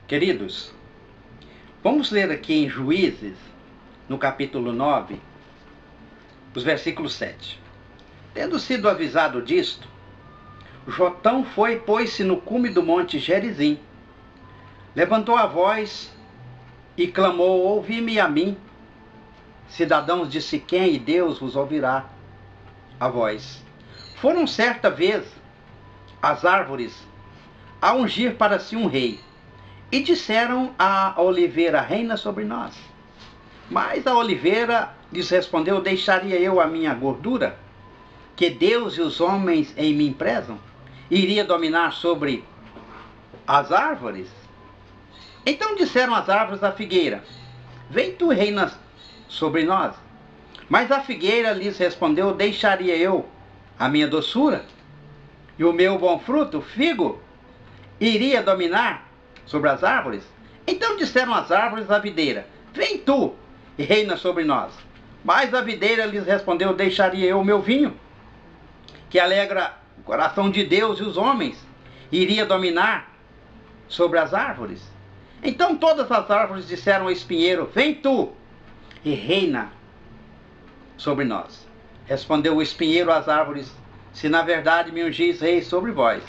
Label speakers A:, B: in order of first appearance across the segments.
A: Queridos, vamos ler aqui em Juízes, no capítulo 9, os versículos 7. Tendo sido avisado disto, Jotão foi e pôs-se no cume do monte Gerizim. Levantou a voz e clamou: ouvi-me a mim, cidadãos de Siquém, e Deus vos ouvirá a voz. Foram certa vez as árvores a ungir para si um rei, e disseram à oliveira: reina sobre nós. Mas a oliveira lhes respondeu: deixaria eu a minha gordura, que Deus e os homens em mim prezam? Iria dominar sobre as árvores? Então disseram as árvores à figueira: vem tu, reina sobre nós. Mas a figueira lhes respondeu: deixaria eu a minha doçura e o meu bom fruto, figo, iria dominar sobre as árvores? Então disseram as árvores à videira: vem tu e reina sobre nós. Mas a videira lhes respondeu: deixaria eu o meu vinho, que alegra o coração de Deus e os homens, iria dominar sobre as árvores? Então todas as árvores disseram ao espinheiro: vem tu e reina sobre nós. Respondeu o espinheiro às árvores: se na verdade me ungis rei sobre vós,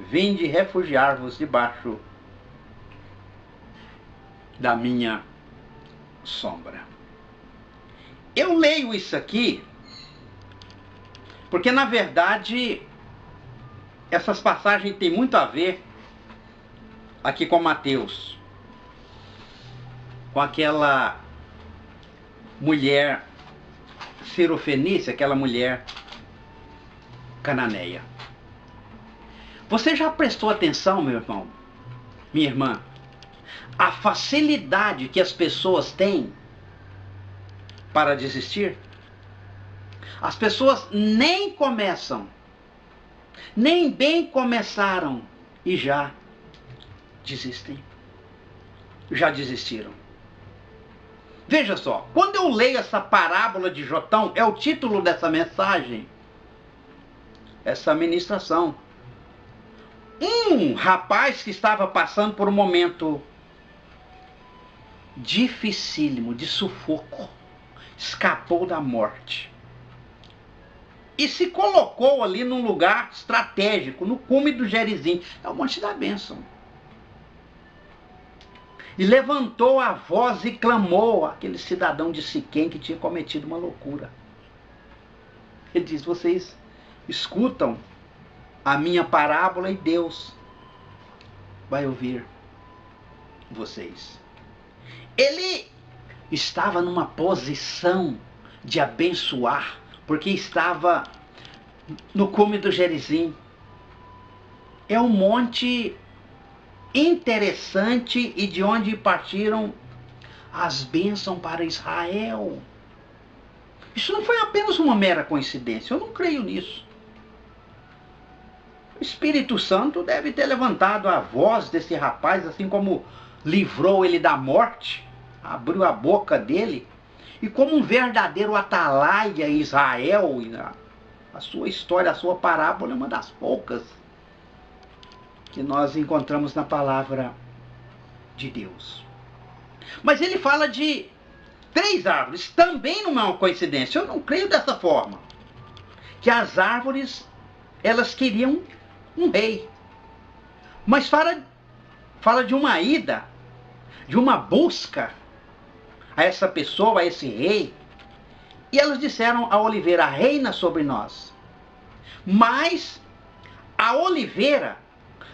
A: vinde refugiar-vos debaixo da minha sombra. Eu leio isso aqui porque, na verdade, essas passagens têm muito a ver aqui com Mateus, com aquela mulher cirofenícia, aquela mulher cananeia. Você já prestou atenção, meu irmão, minha irmã, a facilidade que as pessoas têm para desistir? As pessoas nem começam, nem bem começaram e já desistem. Já desistiram. Veja só, quando eu leio essa parábola de Jotão, é o título dessa mensagem, essa ministração. Um rapaz que estava passando por um momento dificílimo, de sufoco, escapou da morte e se colocou ali num lugar estratégico, no cume do Gerizim, é o Monte da Bênção. E levantou a voz e clamou àquele cidadão de Siquém que tinha cometido uma loucura. Ele diz: vocês escutam a minha parábola e Deus vai ouvir vocês. Ele estava numa posição de abençoar, porque estava no cume do Gerizim. É um monte interessante e de onde partiram as bênçãos para Israel. Isso não foi apenas uma mera coincidência, eu não creio nisso. O Espírito Santo deve ter levantado a voz desse rapaz, assim como livrou ele da morte, abriu a boca dele, e como um verdadeiro atalaia em Israel, e a sua história, a sua parábola é uma das poucas que nós encontramos na palavra de Deus. Mas ele fala de 3 árvores, também não é uma coincidência, eu não creio dessa forma, que as árvores, elas queriam um rei, mas fala de uma ida, de uma busca a essa pessoa, a esse rei, e elas disseram à oliveira: reina sobre nós. Mas a oliveira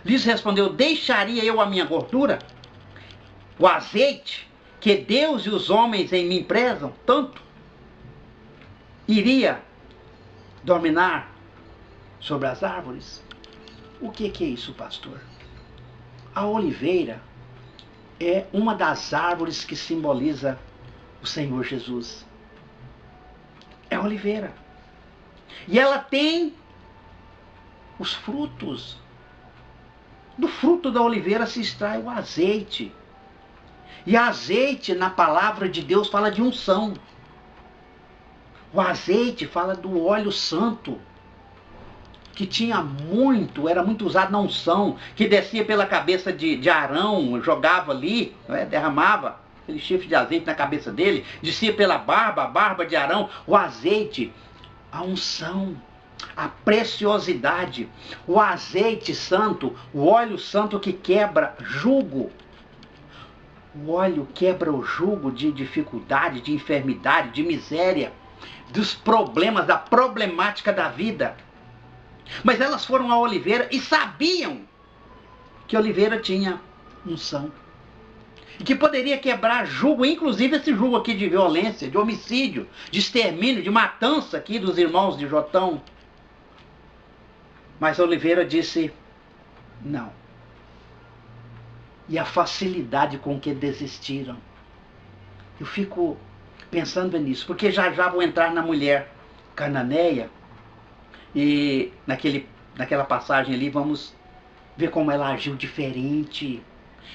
A: lhes respondeu: deixaria eu a minha gordura, o azeite que Deus e os homens em mim prezam tanto, iria dominar sobre as árvores? O que é isso, pastor? A oliveira é uma das árvores que simboliza o Senhor Jesus. É a oliveira. E ela tem os frutos. Do fruto da oliveira se extrai o azeite. E azeite, na palavra de Deus, fala de unção. O azeite fala do óleo santo. que tinha muito, era muito usado na unção, que descia pela cabeça de Arão, jogava ali, derramava aquele chifre de azeite na cabeça dele, descia pela barba, a barba de Arão, o azeite, a unção, a preciosidade, o azeite santo, o óleo santo que quebra jugo. O óleo quebra o jugo de dificuldade, de enfermidade, de miséria, dos problemas, da problemática da vida. Mas elas foram à oliveira e sabiam que a oliveira tinha unção. E que poderia quebrar jugo, inclusive esse jugo aqui de violência, de homicídio, de extermínio, de matança aqui dos irmãos de Jotão. Mas a oliveira disse não. E a facilidade com que desistiram. Eu fico pensando nisso, porque já vou entrar na mulher cananeia, e naquela passagem ali vamos ver como ela agiu diferente.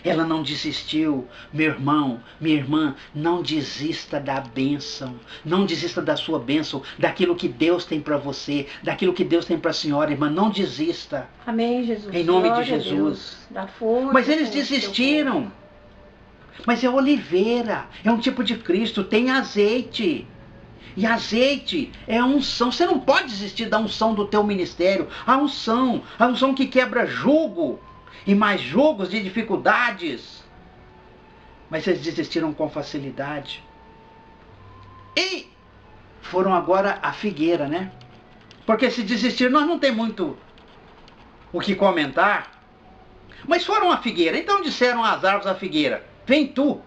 A: Ela não desistiu. Meu irmão, minha irmã, não desista da bênção. Não desista da sua bênção, daquilo que Deus tem para você, daquilo que Deus tem para a senhora, irmã. Não desista.
B: Amém, Jesus.
A: Em nome
B: Glória
A: de Jesus.
B: Dá força.
A: Mas eles desistiram. Mas é oliveira, é um tipo de Cristo, tem azeite. E azeite é a unção. Você não pode desistir da unção do teu ministério. A unção que quebra jugo. E mais jugos de dificuldades. Mas eles desistiram com facilidade. E foram agora à figueira, né? Porque se desistir, nós não tem muito o que comentar. Mas foram à figueira. Então disseram às árvores da figueira: vem tu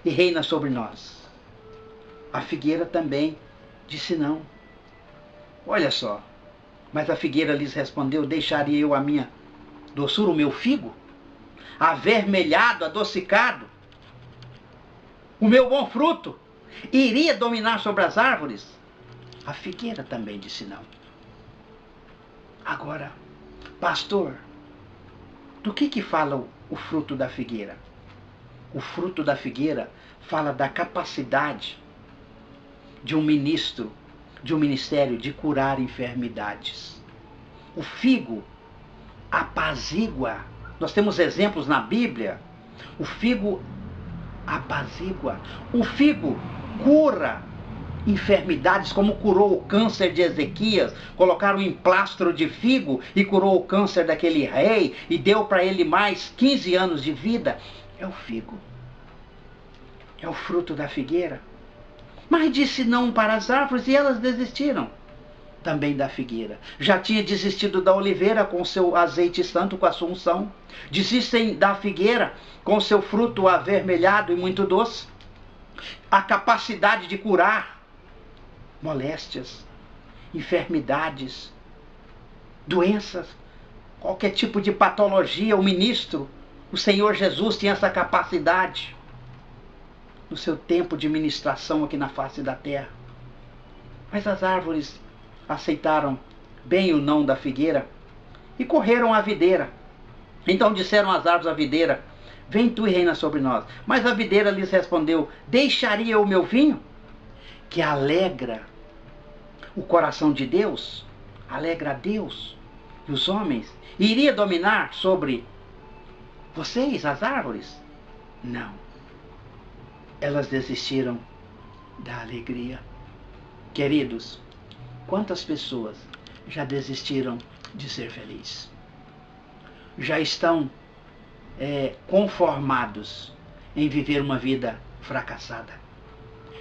A: e reina sobre nós. A figueira também disse não. Olha só. Mas a figueira lhes respondeu: deixaria eu a minha doçura, o meu figo, avermelhado, adocicado, o meu bom fruto, iria dominar sobre as árvores? A figueira também disse não. Agora, pastor, do que fala o fruto da figueira? O fruto da figueira fala da capacidade de um ministro, de um ministério, de curar enfermidades. O figo apazigua. Nós temos exemplos na Bíblia. O figo apazigua. O figo cura enfermidades, como curou o câncer de Ezequias. Colocaram um emplastro de figo e curou o câncer daquele rei e deu para ele mais 15 anos de vida. É o figo. É o fruto da figueira. Mas disse não para as árvores e elas desistiram também da figueira. Já tinha desistido da oliveira com seu azeite santo, com a sua unção. Desistem da figueira com seu fruto avermelhado e muito doce. A capacidade de curar moléstias, enfermidades, doenças, qualquer tipo de patologia. O ministro, o Senhor Jesus, tinha essa capacidade no seu tempo de ministração aqui na face da terra. Mas as árvores aceitaram bem o não da figueira e correram à videira. Então disseram as árvores à videira: vem tu e reina sobre nós. Mas a videira lhes respondeu: deixaria eu o meu vinho, que alegra o coração de Deus, alegra a Deus e os homens, e iria dominar sobre vocês, as árvores? Não. Elas desistiram da alegria. Queridos, quantas pessoas já desistiram de ser felizes? Já estão conformados em viver uma vida fracassada,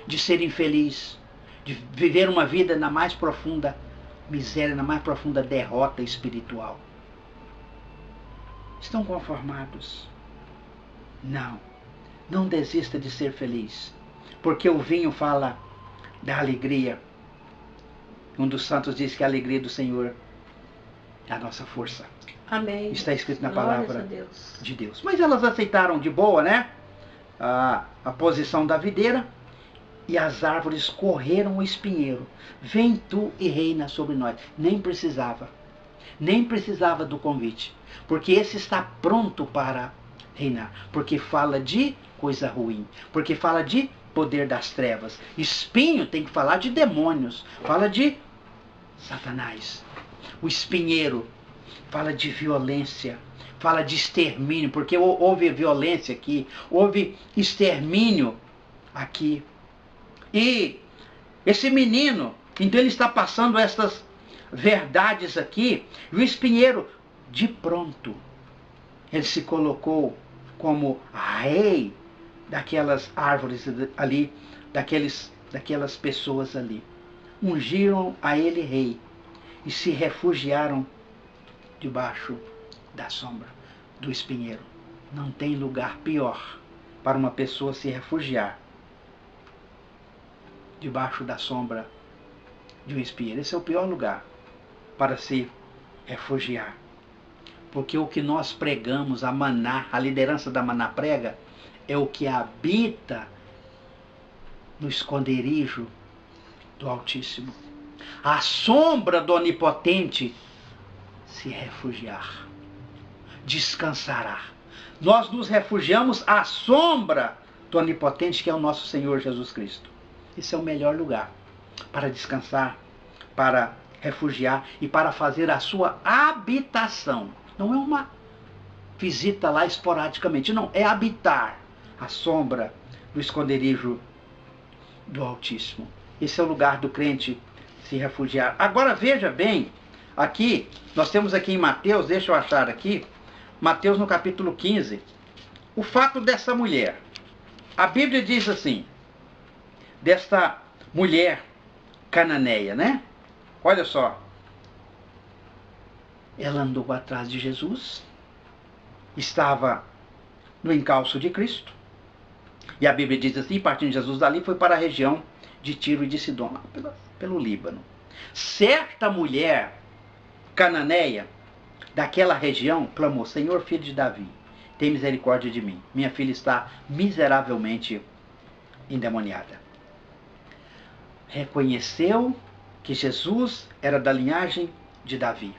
A: de ser infeliz, de viver uma vida na mais profunda miséria, na mais profunda derrota espiritual. Estão conformados? Não. Não desista de ser feliz, porque o vinho fala da alegria. Um dos santos diz que a alegria do Senhor é a nossa força.
B: Amém.
A: Está escrito na
B: Glórias
A: palavra
B: a Deus.
A: de Deus. Mas elas aceitaram de boa, né? A posição da videira, e as árvores correram o espinheiro. Vem tu e reina sobre nós. Nem precisava do convite, porque esse está pronto para reinar, porque fala de coisa ruim, porque fala de poder das trevas. Espinho tem que falar de demônios, fala de Satanás. O espinheiro fala de violência, fala de extermínio, porque houve violência aqui, houve extermínio aqui. E esse menino, então ele está passando essas verdades aqui, e o espinheiro, de pronto, ele se colocou como rei daquelas árvores ali, daquelas pessoas ali. Ungiram a ele rei e se refugiaram debaixo da sombra do espinheiro. Não tem lugar pior para uma pessoa se refugiar debaixo da sombra de um espinheiro. Esse é o pior lugar para se refugiar. Porque o que nós pregamos, a Maná, a liderança da Maná prega, é o que habita no esconderijo do Altíssimo. A sombra do Onipotente se refugiar, descansará. Nós nos refugiamos à sombra do Onipotente, que é o nosso Senhor Jesus Cristo. Esse é o melhor lugar para descansar, para refugiar e para fazer a sua habitação. Não é uma visita lá esporadicamente, não, é habitar a sombra do esconderijo do Altíssimo. Esse é o lugar do crente se refugiar. Agora veja bem, aqui, nós temos aqui em Mateus, deixa eu achar aqui, Mateus no capítulo 15, o fato dessa mulher. A Bíblia diz assim, desta mulher cananeia, né? Olha só. Ela andou atrás de Jesus, estava no encalço de Cristo, e a Bíblia diz assim, partindo de Jesus dali, foi para a região de Tiro e de Sidom, lá pelo Líbano. Certa mulher cananeia daquela região clamou, Senhor, filho de Davi, tem misericórdia de mim. Minha filha está miseravelmente endemoniada. Reconheceu que Jesus era da linhagem de Davi.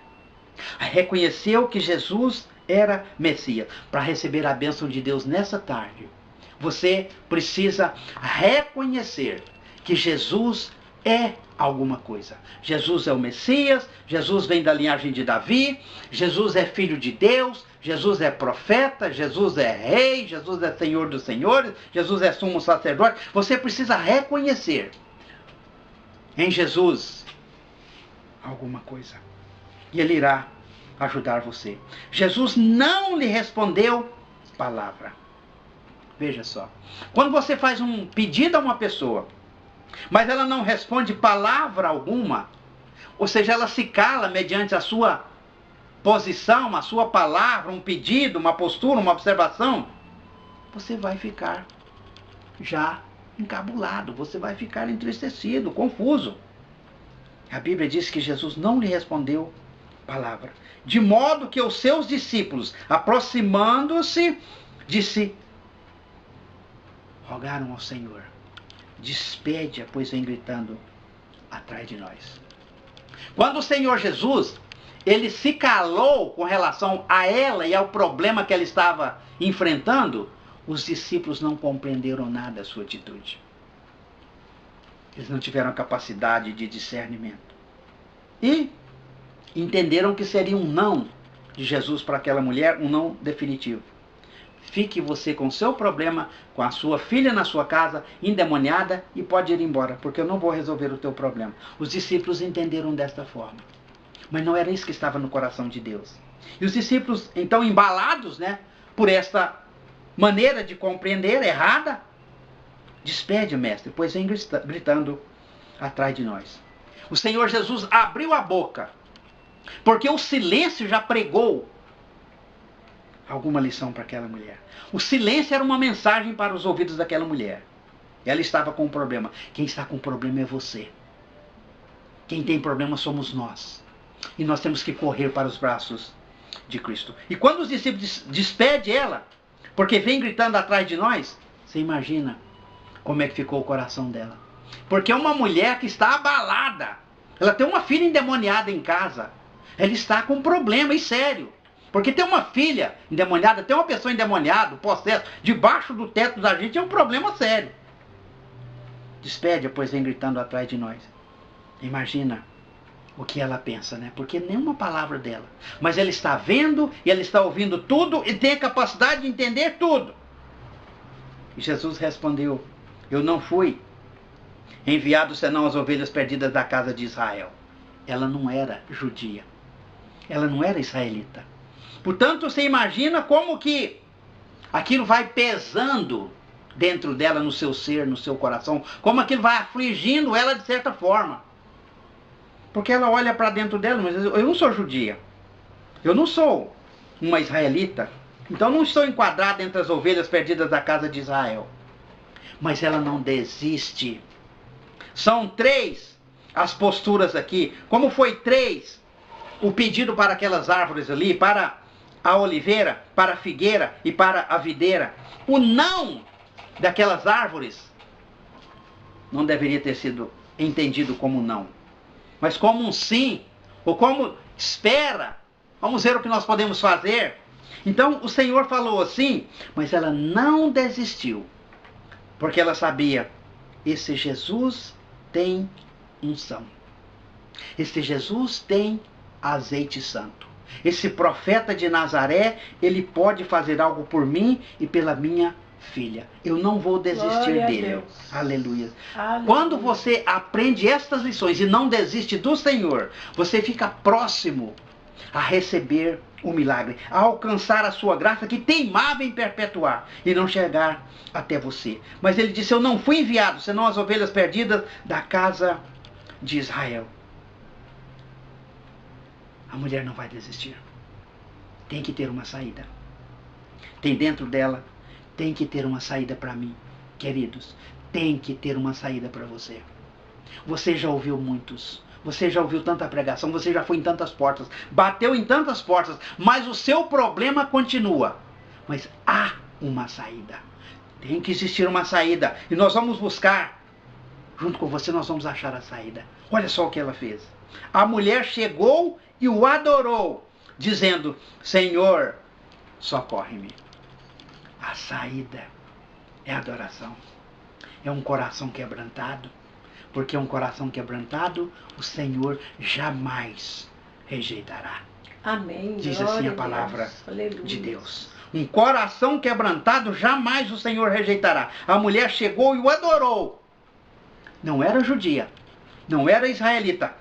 A: Reconheceu que Jesus era Messias. Para receber a bênção de Deus nessa tarde, você precisa reconhecer que Jesus é alguma coisa. Jesus é o Messias, Jesus vem da linhagem de Davi, Jesus é filho de Deus, Jesus é profeta, Jesus é rei, Jesus é Senhor dos senhores, Jesus é sumo sacerdote. Você precisa reconhecer em Jesus alguma coisa. E Ele irá ajudar você. Jesus não lhe respondeu palavra. Veja só. Quando você faz um pedido a uma pessoa, mas ela não responde palavra alguma, ou seja, ela se cala mediante a sua posição, a sua palavra, um pedido, uma postura, uma observação, você vai ficar já encabulado, você vai ficar entristecido, confuso. A Bíblia diz que Jesus não lhe respondeu palavra, de modo que os seus discípulos, aproximando-se, rogaram ao Senhor, despede-a, pois vem gritando atrás de nós. Quando o Senhor Jesus, ele se calou com relação a ela e ao problema que ela estava enfrentando, os discípulos não compreenderam nada da sua atitude. Eles não tiveram capacidade de discernimento. E entenderam que seria um não de Jesus para aquela mulher, um não definitivo. Fique você com o seu problema, com a sua filha na sua casa, endemoniada, e pode ir embora, porque eu não vou resolver o teu problema. Os discípulos entenderam desta forma. Mas não era isso que estava no coração de Deus. E os discípulos, então, embalados, né, por esta maneira de compreender errada, despede, mestre, pois vem gritando atrás de nós. O Senhor Jesus abriu a boca, porque o silêncio já pregou alguma lição para aquela mulher. O silêncio era uma mensagem para os ouvidos daquela mulher. Ela estava com um problema. Quem está com problema é você. Quem tem problema somos nós. E nós temos que correr para os braços de Cristo. E quando os discípulos despedem ela, porque vem gritando atrás de nós, você imagina como é que ficou o coração dela. Porque é uma mulher que está abalada. Ela tem uma filha endemoniada em casa. Ela está com um problema, e sério. Porque ter uma filha endemoniada, ter uma pessoa endemoniada, possessa, debaixo do teto da gente é um problema sério. Despede, pois vem gritando atrás de nós. Imagina o que ela pensa, né? Porque nenhuma palavra dela. Mas ela está vendo e ela está ouvindo tudo e tem a capacidade de entender tudo. E Jesus respondeu: eu não fui enviado senão as ovelhas perdidas da casa de Israel. Ela não era judia. Ela não era israelita. Portanto, você imagina como que aquilo vai pesando dentro dela, no seu ser, no seu coração. Como aquilo vai afligindo ela de certa forma. Porque ela olha para dentro dela, mas eu não sou judia. Eu não sou uma israelita. Então não estou enquadrada entre as ovelhas perdidas da casa de Israel. Mas ela não desiste. São 3 as posturas aqui. Como foi 3 o pedido para aquelas árvores ali, para a oliveira, para a figueira e para a videira. O não daquelas árvores não deveria ter sido entendido como não, mas como um sim, ou como espera. Vamos ver o que nós podemos fazer. Então o Senhor falou assim, mas ela não desistiu, porque ela sabia, esse Jesus tem unção. Esse Jesus tem azeite santo. Esse profeta de Nazaré, ele pode fazer algo por mim e pela minha filha. Eu não vou desistir dele. Aleluia. Aleluia. Quando você aprende estas lições e não desiste do Senhor, você fica próximo a receber o milagre, a alcançar a sua graça que teimava em perpetuar e não chegar até você. Mas ele disse, eu não fui enviado, senão as ovelhas perdidas da casa de Israel. A mulher não vai desistir. Tem que ter uma saída. Tem dentro dela, tem que ter uma saída para mim. Queridos, tem que ter uma saída para você. Você já ouviu muitos. Você já ouviu tanta pregação, você já foi em tantas portas, bateu em tantas portas, mas o seu problema continua. Mas há uma saída. Tem que existir uma saída. E nós vamos buscar. Junto com você nós vamos achar a saída. Olha só o que ela fez. A mulher chegou e o adorou, dizendo, Senhor, socorre-me. A saída é a adoração. É um coração quebrantado. Porque um coração quebrantado, o Senhor jamais rejeitará.
B: Amém.
A: Diz assim a palavra de Deus. Um coração quebrantado, jamais o Senhor rejeitará. A mulher chegou e o adorou. Não era judia, não era israelita,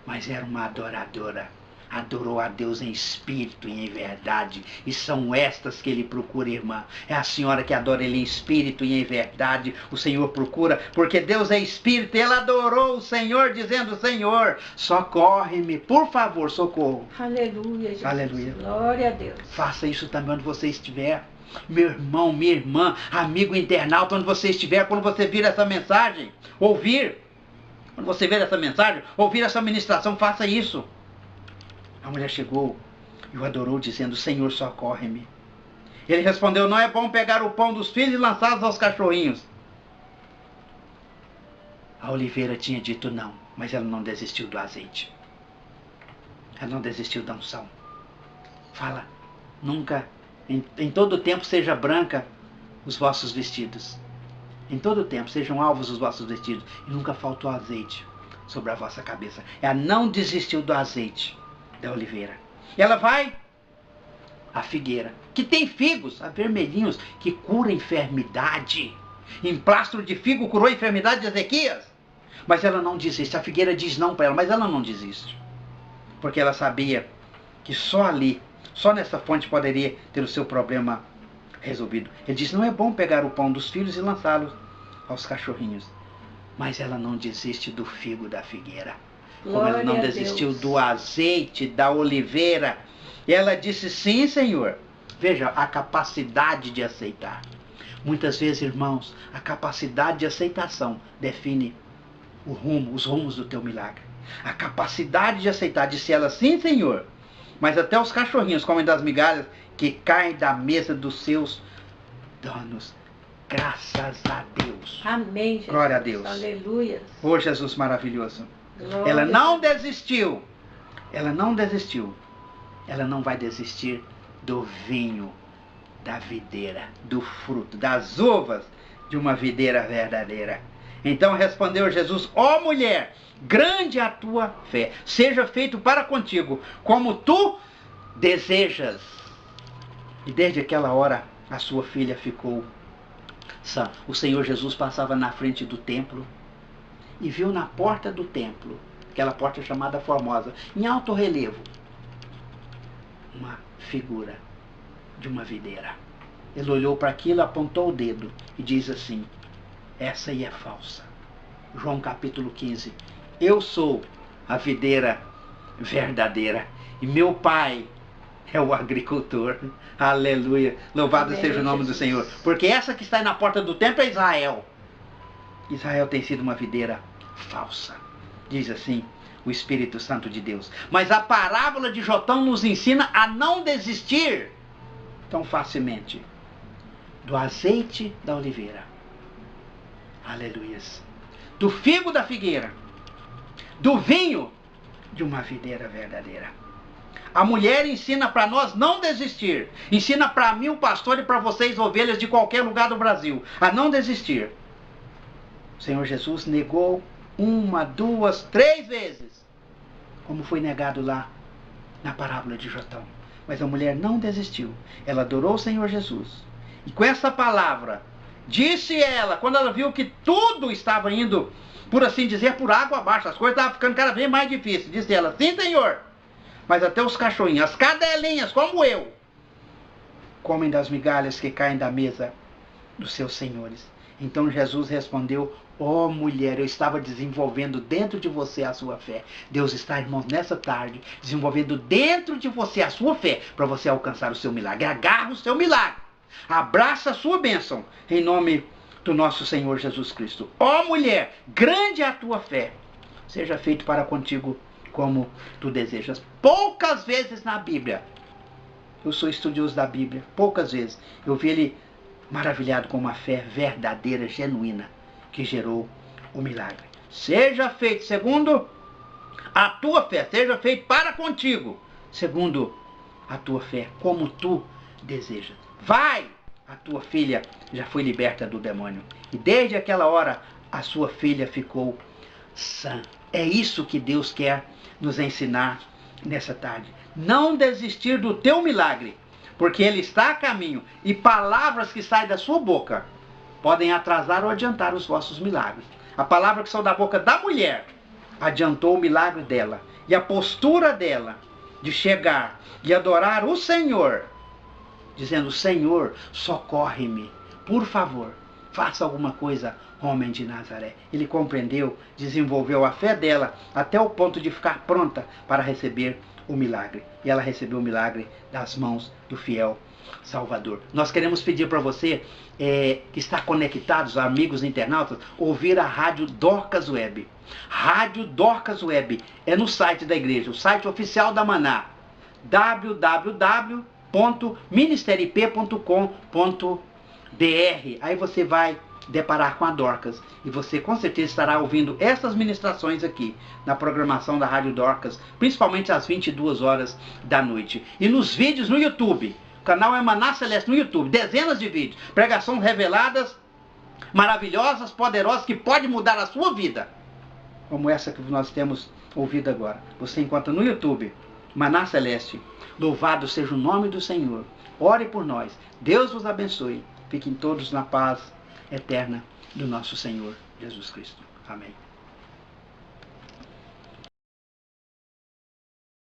A: mas era uma adoradora. Adorou a Deus em espírito e em verdade. E são estas que ele procura, irmã. É a senhora que adora ele em espírito e em verdade. O Senhor procura, porque Deus é espírito. Ela adorou o Senhor, dizendo, Senhor, socorre-me. Por favor, socorro.
B: Aleluia, Jesus.
A: Aleluia.
B: Glória a Deus.
A: Faça isso também onde você estiver. Meu irmão, minha irmã, amigo internauta, onde você estiver, quando você vir essa mensagem, quando você ver essa mensagem, ouvir essa ministração, faça isso. A mulher chegou e o adorou, dizendo, Senhor, socorre-me. Ele respondeu, não é bom pegar o pão dos filhos e lançá-los aos cachorrinhos. A oliveira tinha dito não, mas ela não desistiu do azeite. Ela não desistiu da unção. Fala, nunca, em todo tempo seja branca os vossos vestidos. Em todo tempo sejam alvos os vossos vestidos. E nunca faltou azeite sobre a vossa cabeça. Ela não desistiu do azeite da oliveira. E ela vai à figueira, que tem figos vermelhinhos, que cura enfermidade. Emplastro de figo curou a enfermidade de Ezequias. Mas ela não desiste. A figueira diz não para ela, mas ela não desiste. Porque ela sabia que só ali, só nessa fonte poderia ter o seu problema resolvido. Ele diz, não é bom pegar o pão dos filhos e lançá-los aos cachorrinhos. Mas ela não desiste do figo da figueira. Como ela não desistiu do azeite da oliveira. E ela disse, sim, Senhor. Veja, a capacidade de aceitar. Muitas vezes, irmãos, a capacidade de aceitação define os rumos do teu milagre. A capacidade de aceitar, disse ela, sim, Senhor. Mas até os cachorrinhos comem das migalhas que caem da mesa dos seus donos. Graças a Deus.
B: Amém, Jesus.
A: Glória a Deus.
B: Aleluia.
A: Oh, Jesus maravilhoso.
B: Glória.
A: Ela não desistiu. Ela não desistiu. Ela não vai desistir do vinho da videira, do fruto, das uvas de uma videira verdadeira. Então respondeu Jesus: ó mulher, grande é a tua fé, seja feito para contigo como tu desejas. E desde aquela hora a sua filha ficou sã. O Senhor Jesus passava na frente do templo e viu na porta do templo, aquela porta chamada Formosa, em alto relevo, uma figura de uma videira. Ele olhou para aquilo, apontou o dedo e diz assim: essa aí é falsa. João capítulo 15. Eu sou a videira verdadeira e meu pai é o agricultor. Aleluia. Louvado
B: Amém,
A: seja o nome
B: Jesus.
A: do Senhor. Porque essa que está na porta do templo é Israel. Israel tem sido uma videira falsa. Diz assim o Espírito Santo de Deus. Mas a parábola de Jotão nos ensina a não desistir tão facilmente do azeite da oliveira. Aleluias. Do figo da figueira. Do vinho de uma videira verdadeira. A mulher ensina para nós não desistir. Ensina para mim, o pastor, e para vocês, ovelhas de qualquer lugar do Brasil, a não desistir. O Senhor Jesus negou 1, 2, 3 vezes, como foi negado lá na parábola de Jotão. Mas a mulher não desistiu. Ela adorou o Senhor Jesus. E com essa palavra, disse ela, quando ela viu que tudo estava indo, por assim dizer, por água abaixo, as coisas estavam ficando cada vez mais difíceis, disse ela: sim, Senhor, mas até os cachorrinhos, as cadelinhas, como eu, comem das migalhas que caem da mesa dos seus senhores. Então Jesus respondeu: ó mulher, eu estava desenvolvendo dentro de você a sua fé. Deus está, irmãos, nessa tarde, desenvolvendo dentro de você a sua fé, para você alcançar o seu milagre. Agarra o seu milagre. Abraça a sua bênção, em nome do nosso Senhor Jesus Cristo. Ó mulher, grande é a tua fé. Seja feito para contigo como tu desejas. Poucas vezes na Bíblia, eu sou estudioso da Bíblia, poucas vezes eu vi ele maravilhado com uma fé verdadeira, genuína, que gerou o milagre. Seja feito segundo a tua fé, seja feito para contigo, segundo a tua fé, como tu desejas. Vai, a tua filha já foi liberta do demônio. E desde aquela hora, a sua filha ficou sã. É isso que Deus quer nos ensinar nessa tarde. Não desistir do teu milagre, porque ele está a caminho, e palavras que saem da sua boca podem atrasar ou adiantar os vossos milagres. A palavra que saiu da boca da mulher adiantou o milagre dela, e a postura dela de chegar e adorar o Senhor, dizendo: Senhor, socorre-me, por favor, faça alguma coisa, homem de Nazaré. Ele compreendeu, desenvolveu a fé dela até o ponto de ficar pronta para receber o milagre. E ela recebeu o milagre das mãos do fiel Salvador. Nós queremos pedir para você que está conectado, os amigos internautas, ouvir a Rádio Dorcas Web. Rádio Dorcas Web é no site da igreja, o site oficial da Maná, www.ministeriop.com.br. Aí você vai deparar com a Dorcas e você com certeza estará ouvindo essas ministrações aqui na programação da Rádio Dorcas, principalmente às 22 horas da noite. E nos vídeos no YouTube, o canal é Maná Celeste no YouTube, dezenas de vídeos, pregações reveladas, maravilhosas, poderosas, que podem mudar a sua vida, como essa que nós temos ouvido agora. Você encontra no YouTube, Maná Celeste. Louvado seja o nome do Senhor. Ore por nós. Deus vos abençoe. Fiquem todos na paz eterna do nosso Senhor Jesus Cristo. Amém.